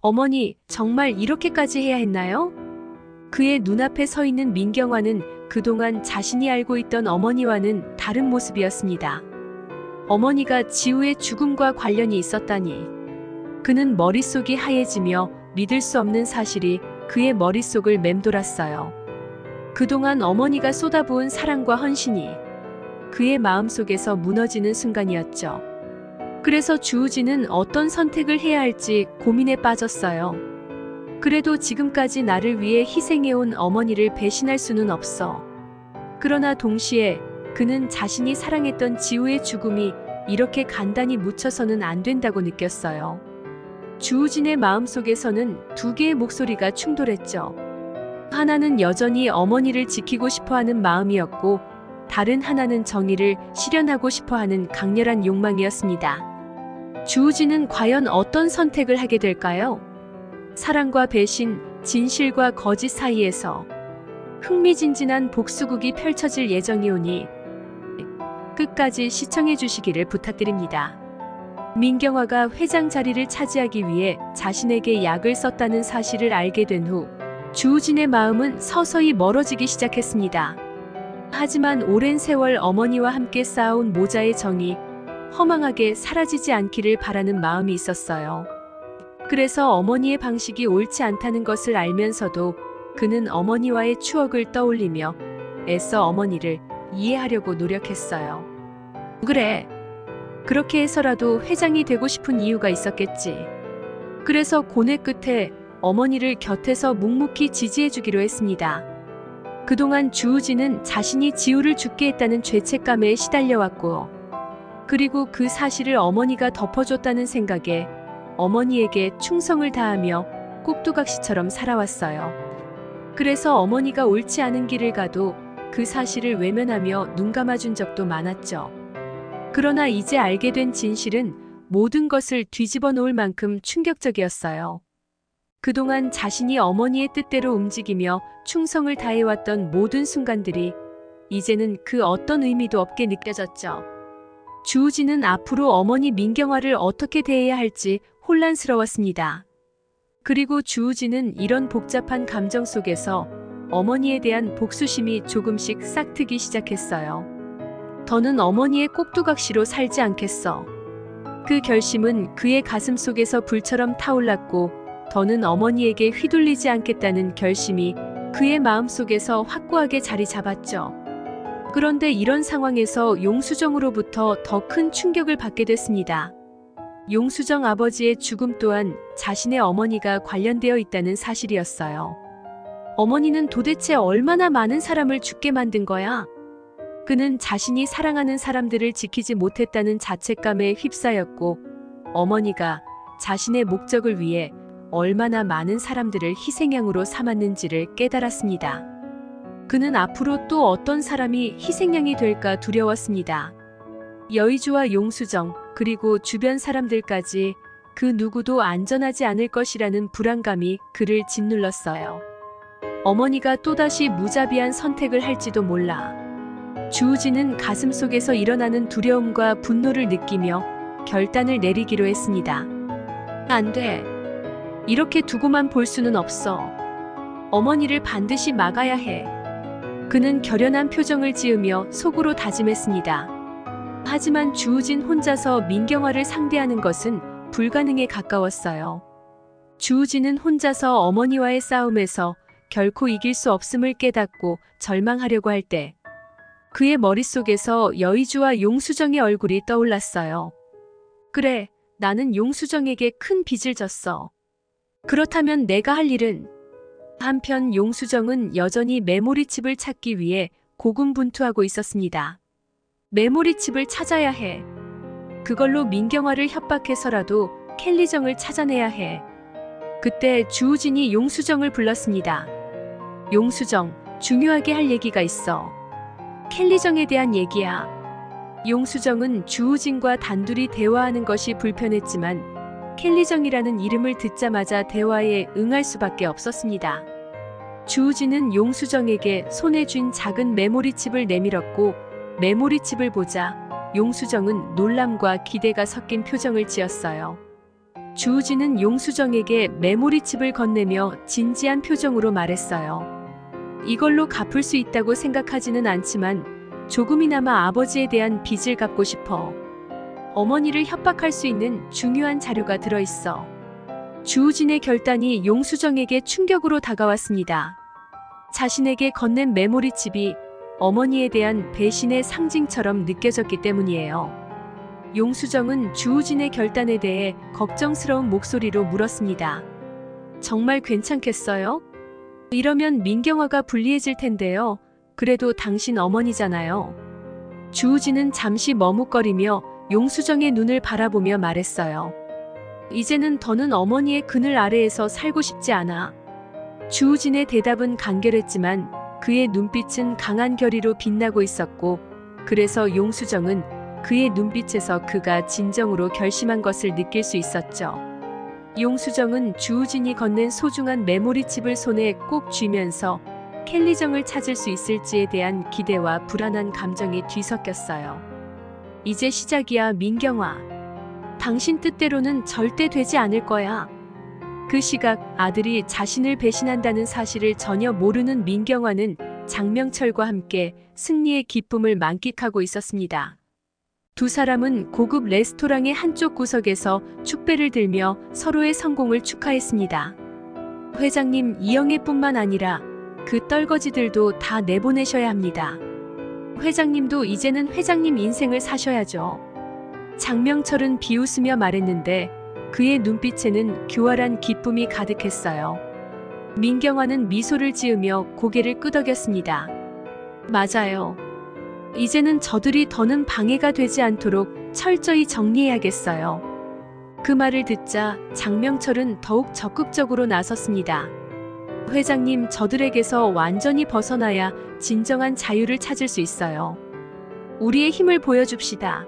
어머니, 정말 이렇게까지 해야 했나요? 그의 눈앞에 서 있는 민경화는 그동안 자신이 알고 있던 어머니와는 다른 모습이었습니다. 어머니가 지우의 죽음과 관련이 있었다니. 그는 머릿속이 하얘지며 믿을 수 없는 사실이 그의 머릿속을 맴돌았어요. 그동안 어머니가 쏟아부은 사랑과 헌신이 그의 마음속에서 무너지는 순간이었죠. 그래서 주우진은 어떤 선택을 해야 할지 고민에 빠졌어요. 그래도 지금까지 나를 위해 희생해온 어머니를 배신할 수는 없어. 그러나 동시에 그는 자신이 사랑했던 지우의 죽음이 이렇게 간단히 묻혀서는 안 된다고 느꼈어요. 주우진의 마음속에서는 두 개의 목소리가 충돌했죠. 하나는 여전히 어머니를 지키고 싶어하는 마음이었고, 다른 하나는 정의를 실현하고 싶어하는 강렬한 욕망이었습니다. 주우진은 과연 어떤 선택을 하게 될까요? 사랑과 배신, 진실과 거짓 사이에서 흥미진진한 복수극이 펼쳐질 예정이오니 끝까지 시청해 주시기를 부탁드립니다. 민경화가 회장 자리를 차지하기 위해 자신에게 약을 썼다는 사실을 알게 된 후 주우진의 마음은 서서히 멀어지기 시작했습니다. 하지만 오랜 세월 어머니와 함께 쌓아온 모자의 정이 허망하게 사라지지 않기를 바라는 마음이 있었어요. 그래서 어머니의 방식이 옳지 않다는 것을 알면서도 그는 어머니와의 추억을 떠올리며 애써 어머니를 이해하려고 노력했어요. 그래, 그렇게 해서라도 회장이 되고 싶은 이유가 있었겠지. 그래서 고뇌 끝에 어머니를 곁에서 묵묵히 지지해주기로 했습니다. 그동안 주우진은 자신이 지우를 죽게 했다는 죄책감에 시달려왔고, 그리고 그 사실을 어머니가 덮어줬다는 생각에 어머니에게 충성을 다하며 꼭두각시처럼 살아왔어요. 그래서 어머니가 옳지 않은 길을 가도 그 사실을 외면하며 눈 감아준 적도 많았죠. 그러나 이제 알게 된 진실은 모든 것을 뒤집어 놓을 만큼 충격적이었어요. 그동안 자신이 어머니의 뜻대로 움직이며 충성을 다해왔던 모든 순간들이 이제는 그 어떤 의미도 없게 느껴졌죠. 주우진은 앞으로 어머니 민경화를 어떻게 대해야 할지 혼란스러웠습니다. 그리고 주우진은 이런 복잡한 감정 속에서 어머니에 대한 복수심이 조금씩 싹트기 시작했어요. 더는 어머니의 꼭두각시로 살지 않겠어. 그 결심은 그의 가슴 속에서 불처럼 타올랐고, 더는 어머니에게 휘둘리지 않겠다는 결심이 그의 마음속에서 확고하게 자리 잡았죠. 그런데 이런 상황에서 용수정으로부터 더 큰 충격을 받게 됐습니다. 용수정 아버지의 죽음 또한 자신의 어머니가 관련되어 있다는 사실이었어요. 어머니는 도대체 얼마나 많은 사람을 죽게 만든 거야? 그는 자신이 사랑하는 사람들을 지키지 못했다는 자책감에 휩싸였고, 어머니가 자신의 목적을 위해 얼마나 많은 사람들을 희생양으로 삼았는지를 깨달았습니다. 그는 앞으로 또 어떤 사람이 희생양이 될까 두려웠습니다. 여의주와 용수정, 그리고 주변 사람들까지 그 누구도 안전하지 않을 것이라는 불안감이 그를 짓눌렀어요. 어머니가 또다시 무자비한 선택을 할지도 몰라. 주우진은 가슴속에서 일어나는 두려움과 분노를 느끼며 결단을 내리기로 했습니다. 안 돼. 이렇게 두고만 볼 수는 없어. 어머니를 반드시 막아야 해. 그는 결연한 표정을 지으며 속으로 다짐했습니다. 하지만 주우진 혼자서 민경화를 상대하는 것은 불가능에 가까웠어요. 주우진은 혼자서 어머니와의 싸움에서 결코 이길 수 없음을 깨닫고 절망하려고 할 때 그의 머릿속에서 여의주와 용수정의 얼굴이 떠올랐어요. 그래, 나는 용수정에게 큰 빚을 졌어. 그렇다면 내가 할 일은? 한편 용수정은 여전히 메모리칩을 찾기 위해 고군분투하고 있었습니다. 메모리칩을 찾아야 해. 그걸로 민경화를 협박해서라도 켈리정을 찾아내야 해. 그때 주우진이 용수정을 불렀습니다. 용수정, 중요하게 할 얘기가 있어. 켈리정에 대한 얘기야. 용수정은 주우진과 단둘이 대화하는 것이 불편했지만 켈리정이라는 이름을 듣자마자 대화에 응할 수밖에 없었습니다. 주우진은 용수정에게 손에 쥔 작은 메모리칩을 내밀었고, 메모리칩을 보자 용수정은 놀람과 기대가 섞인 표정을 지었어요. 주우진은 용수정에게 메모리칩을 건네며 진지한 표정으로 말했어요. 이걸로 갚을 수 있다고 생각하지는 않지만 조금이나마 아버지에 대한 빚을 갚고 싶어. 어머니를 협박할 수 있는 중요한 자료가 들어있어. 주우진의 결단이 용수정에게 충격으로 다가왔습니다. 자신에게 건넨 메모리칩이 어머니에 대한 배신의 상징처럼 느껴졌기 때문이에요. 용수정은 주우진의 결단에 대해 걱정스러운 목소리로 물었습니다. 정말 괜찮겠어요? 이러면 민경화가 불리해질 텐데요. 그래도 당신 어머니잖아요. 주우진은 잠시 머뭇거리며 용수정의 눈을 바라보며 말했어요. 이제는 더는 어머니의 그늘 아래에서 살고 싶지 않아. 주우진의 대답은 간결했지만 그의 눈빛은 강한 결의로 빛나고 있었고, 그래서 용수정은 그의 눈빛에서 그가 진정으로 결심한 것을 느낄 수 있었죠. 용수정은 주우진이 건넨 소중한 메모리칩을 손에 꼭 쥐면서 켈리정을 찾을 수 있을지에 대한 기대와 불안한 감정이 뒤섞였어요. 이제 시작이야, 민경화. 당신 뜻대로는 절대 되지 않을 거야. 그 시각 아들이 자신을 배신한다는 사실을 전혀 모르는 민경화는 장명철과 함께 승리의 기쁨을 만끽하고 있었습니다. 두 사람은 고급 레스토랑의 한쪽 구석에서 축배를 들며 서로의 성공을 축하했습니다. 회장님, 이영애뿐만 아니라 그 떨거지들도 다 내보내셔야 합니다. 회장님도 이제는 회장님 인생을 사셔야죠. 장명철은 비웃으며 말했는데 그의 눈빛에는 교활한 기쁨이 가득했어요. 민경화는 미소를 지으며 고개를 끄덕였습니다. 맞아요. 이제는 저들이 더는 방해가 되지 않도록 철저히 정리해야겠어요. 그 말을 듣자 장명철은 더욱 적극적으로 나섰습니다. 회장님, 저들에게서 완전히 벗어나야 진정한 자유를 찾을 수 있어요. 우리의 힘을 보여줍시다.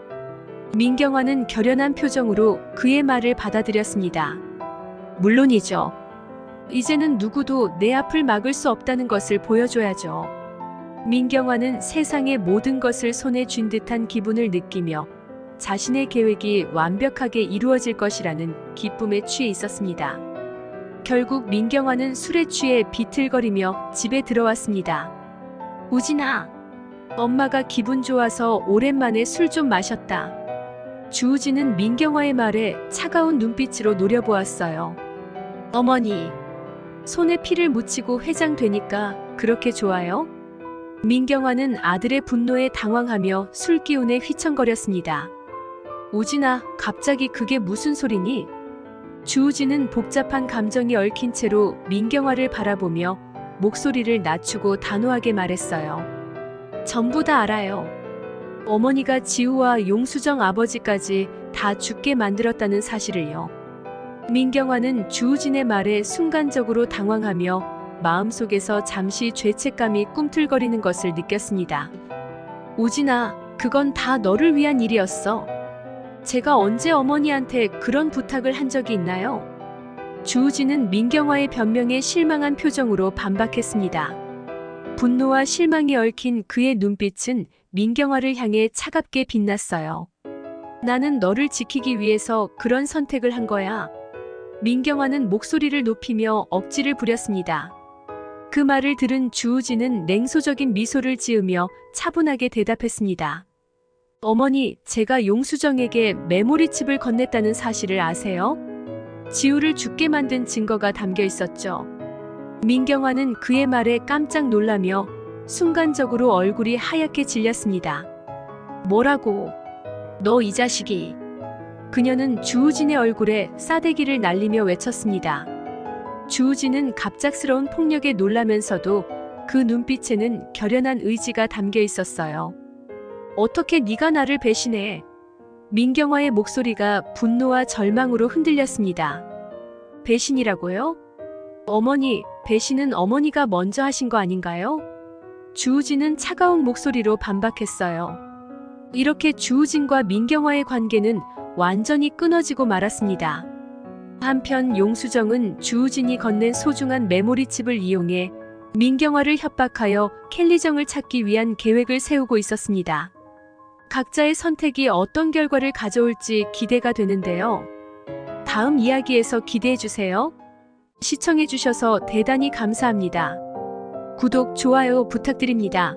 민경화는 결연한 표정으로 그의 말을 받아들였습니다. 물론이죠. 이제는 누구도 내 앞을 막을 수 없다는 것을 보여줘야죠. 민경화는 세상의 모든 것을 손에 쥔 듯한 기분을 느끼며 자신의 계획이 완벽하게 이루어질 것이라는 기쁨에 취해 있었습니다. 결국 민경화는 술에 취해 비틀거리며 집에 들어왔습니다. 우진아, 엄마가 기분 좋아서 오랜만에 술 좀 마셨다. 주우진은 민경화의 말에 차가운 눈빛으로 노려보았어요. 어머니, 손에 피를 묻히고 회장되니까 그렇게 좋아요? 민경화는 아들의 분노에 당황하며 술기운에 휘청거렸습니다. 우진아, 갑자기 그게 무슨 소리니? 주우진은 복잡한 감정이 얽힌 채로 민경화를 바라보며 목소리를 낮추고 단호하게 말했어요. 전부 다 알아요. 어머니가 지우와 용수정 아버지까지 다 죽게 만들었다는 사실을요. 민경화는 주우진의 말에 순간적으로 당황하며 마음속에서 잠시 죄책감이 꿈틀거리는 것을 느꼈습니다. 우진아, 그건 다 너를 위한 일이었어. 제가 언제 어머니한테 그런 부탁을 한 적이 있나요? 주우진은 민경화의 변명에 실망한 표정으로 반박했습니다. 분노와 실망이 얽힌 그의 눈빛은 민경화를 향해 차갑게 빛났어요. 나는 너를 지키기 위해서 그런 선택을 한 거야. 민경화는 목소리를 높이며 억지를 부렸습니다. 그 말을 들은 주우진은 냉소적인 미소를 지으며 차분하게 대답했습니다. 어머니, 제가 용수정에게 메모리칩을 건넸다는 사실을 아세요? 지우를 죽게 만든 증거가 담겨 있었죠. 민경화는 그의 말에 깜짝 놀라며 순간적으로 얼굴이 하얗게 질렸습니다. 뭐라고? 너 이 자식이. 그녀는 주우진의 얼굴에 싸대기를 날리며 외쳤습니다. 주우진은 갑작스러운 폭력에 놀라면서도 그 눈빛에는 결연한 의지가 담겨 있었어요. 어떻게 네가 나를 배신해? 민경화의 목소리가 분노와 절망으로 흔들렸습니다. 배신이라고요? 어머니, 배신은 어머니가 먼저 하신 거 아닌가요? 주우진은 차가운 목소리로 반박했어요. 이렇게 주우진과 민경화의 관계는 완전히 끊어지고 말았습니다. 한편 용수정은 주우진이 건넨 소중한 메모리칩을 이용해 민경화를 협박하여 켈리정을 찾기 위한 계획을 세우고 있었습니다. 각자의 선택이 어떤 결과를 가져올지 기대가 되는데요. 다음 이야기에서 기대해주세요. 시청해주셔서 대단히 감사합니다. 구독, 좋아요 부탁드립니다.